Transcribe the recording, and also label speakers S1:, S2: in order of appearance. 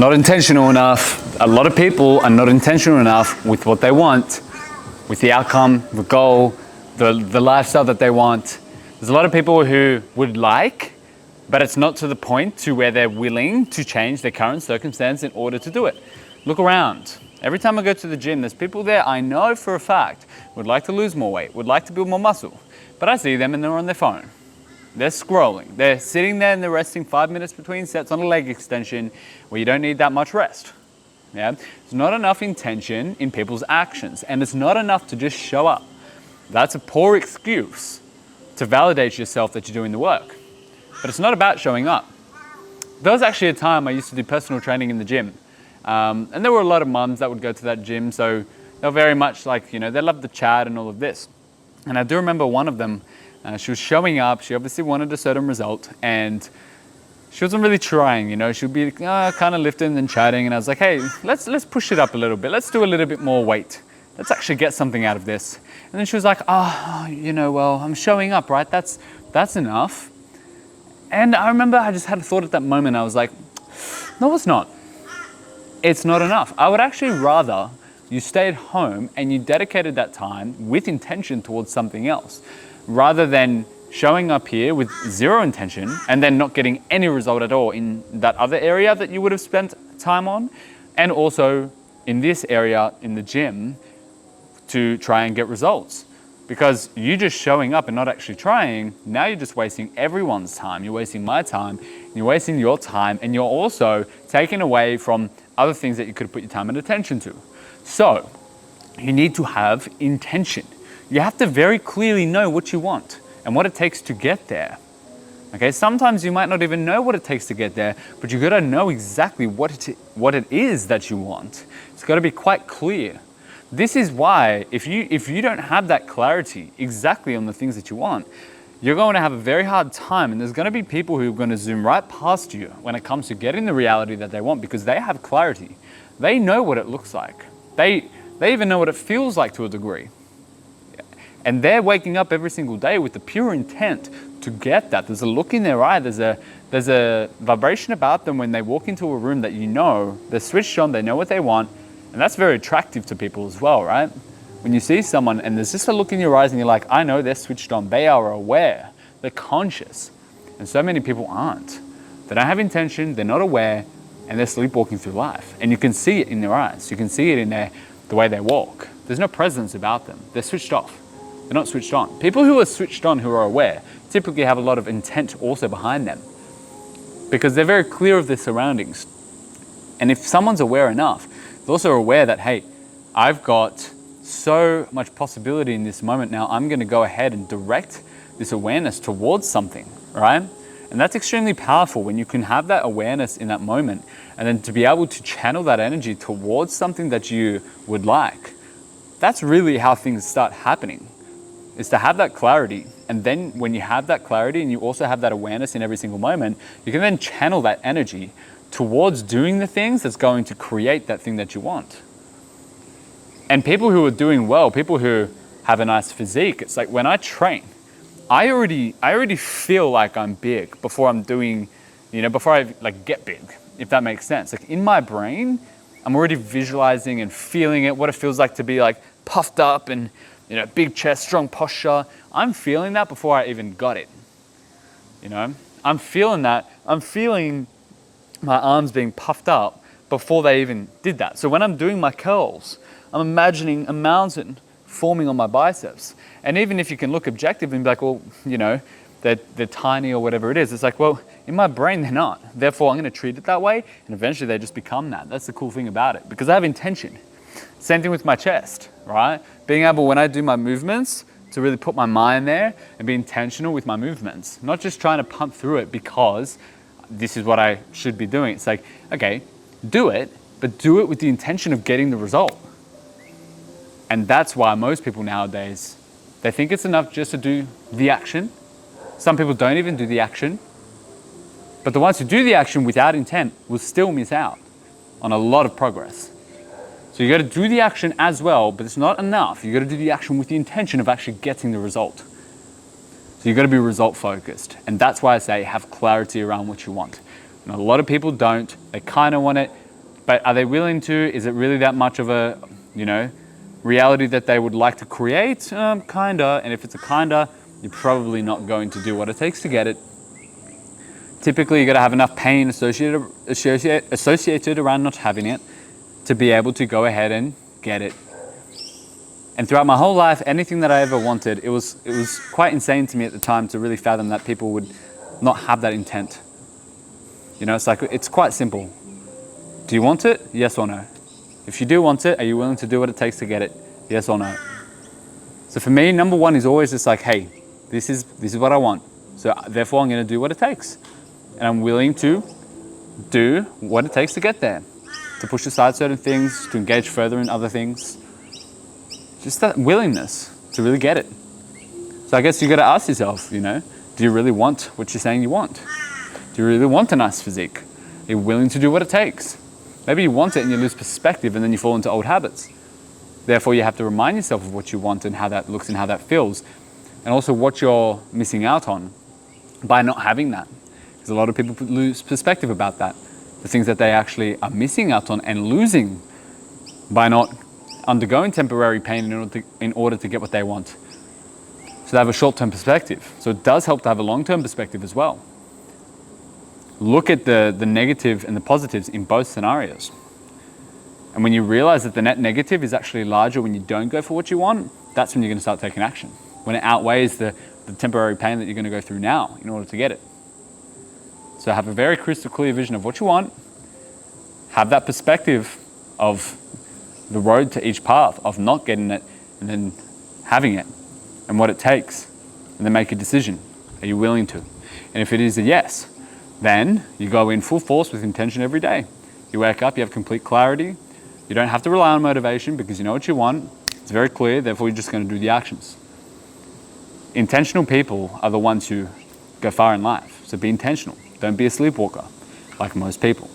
S1: not intentional enough. A lot of people are not intentional enough with what they want, with the outcome, the goal, the lifestyle that they want. There's a lot of people who would like, but it's not to the point to where they're willing to change their current circumstance in order to do it. Look around. Every time I go to the gym, there's people there I know for a fact would like to lose more weight, would like to build more muscle, but I see them and they're on their phone. They're scrolling. They're sitting there and they're resting 5 minutes between sets on a leg extension where you don't need that much rest. Yeah? There's not enough intention in people's actions, and it's not enough to just show up. That's a poor excuse to validate yourself that you're doing the work. But it's not about showing up. There was actually a time I used to do personal training in the gym. And there were a lot of mums that would go to that gym, so they were very much like, they loved the chat and all of this. And I do remember one of them, she was showing up, she obviously wanted a certain result, and she wasn't really trying, she would be kind of lifting and chatting, and I was like, hey, let's push it up a little bit, let's do a little bit more weight. Let's actually get something out of this. And then she was like, well, I'm showing up, right? That's enough. And I remember I just had a thought at that moment. I was like, no, it's not. It's not enough. I would actually rather you stayed home and you dedicated that time with intention towards something else, rather than showing up here with zero intention and then not getting any result at all in that other area that you would have spent time on, and also in this area in the gym to try and get results. Because you just showing up and not actually trying, now you're just wasting everyone's time. You're wasting my time, you're wasting your time, and you're also taking away from other things that you could have put your time and attention to. So you need to have intention. You have to very clearly know what you want and what it takes to get there. Okay, sometimes you might not even know what it takes to get there, but you gotta know exactly what it is that you want. It's gotta be quite clear. This is why if you don't have that clarity exactly on the things that you want, you're going to have a very hard time, and there's going to be people who are going to zoom right past you when it comes to getting the reality that they want, because they have clarity. They know what it looks like. They even know what it feels like to a degree. And they're waking up every single day with the pure intent to get that. There's a look in their eye, there's a vibration about them when they walk into a room that they're switched on, they know what they want. And that's very attractive to people as well, right? When you see someone and there's just a look in your eyes and you're like, I know they're switched on, they are aware, they're conscious. And so many people aren't. They don't have intention, they're not aware, and they're sleepwalking through life. And you can see it in their eyes, you can see it in the way they walk. There's no presence about them, they're switched off, they're not switched on. People who are switched on, who are aware, typically have a lot of intent also behind them, because they're very clear of their surroundings. And if someone's aware enough, they're also aware that, hey, I've got so much possibility in this moment now, I'm gonna go ahead and direct this awareness towards something, right? And that's extremely powerful when you can have that awareness in that moment, and then to be able to channel that energy towards something that you would like. That's really how things start happening, is to have that clarity. And then when you have that clarity and you also have that awareness in every single moment, you can then channel that energy towards doing the things that's going to create that thing that you want. And people who are doing well, people who have a nice physique, it's like when I train, I already feel like I'm big before I'm doing, before I get big, if that makes sense. Like in my brain, I'm already visualizing and feeling it, what it feels like to be puffed up and big chest, strong posture. I'm feeling that before I even got it. I'm feeling that. I'm feeling my arms being puffed up before they even did that. So when I'm doing my curls, I'm imagining a mountain forming on my biceps. And even if you can look objective and be like, well, they're tiny or whatever it is, it's like, well, in my brain, they're not. Therefore, I'm gonna treat it that way, and eventually they just become that. That's the cool thing about it, because I have intention. Same thing with my chest, right? Being able, when I do my movements, to really put my mind there and be intentional with my movements, not just trying to pump through it because this is what I should be doing. It's like, okay, do it, but do it with the intention of getting the result. And that's why most people nowadays, they think it's enough just to do the action. Some people don't even do the action, but the ones who do the action without intent will still miss out on a lot of progress. So you got to do the action as well, but it's not enough. You got to do the action with the intention of actually getting the result. So you got to be result focused. And that's why I say have clarity around what you want. And a lot of people don't. They kind of want it, But are they willing to? Is it really that much of a, reality that they would like to create? Kinda. And if it's a kinda, you're probably not going to do what it takes to get it. Typically, you got to have enough pain associated around not having it to be able to go ahead and get it. And throughout my whole life, anything that I ever wanted, it was quite insane to me at the time to really fathom that people would not have that intent. It's quite simple. Do you want it? Yes or no? If you do want it, are you willing to do what it takes to get it? Yes or no? So for me, number one is always just like, hey, this is what I want. So therefore I'm going to do what it takes. And I'm willing to do what it takes to get there. To push aside certain things, to engage further in other things. Just that willingness to really get it. So I guess you got to ask yourself, do you really want what you're saying you want? Do you really want a nice physique? Are you willing to do what it takes? Maybe you want it and you lose perspective and then you fall into old habits. Therefore, you have to remind yourself of what you want and how that looks and how that feels. And also what you're missing out on by not having that. Because a lot of people lose perspective about that. The things that they actually are missing out on and losing by not undergoing temporary pain in order to get what they want. So they have a short-term perspective. So it does help to have a long-term perspective as well. Look at the negative and the positives in both scenarios. And when you realize that the net negative is actually larger when you don't go for what you want, that's when you're going to start taking action. When it outweighs the temporary pain that you're going to go through now in order to get it. So have a very crystal clear vision of what you want. Have that perspective of the road to each path, of not getting it and then having it and what it takes. And then make a decision. Are you willing to? And if it is a yes, then you go in full force with intention every day. You wake up, you have complete clarity. You don't have to rely on motivation because you know what you want. It's very clear, therefore you're just going to do the actions. Intentional people are the ones who go far in life. So be intentional. Don't be a sleepwalker like most people.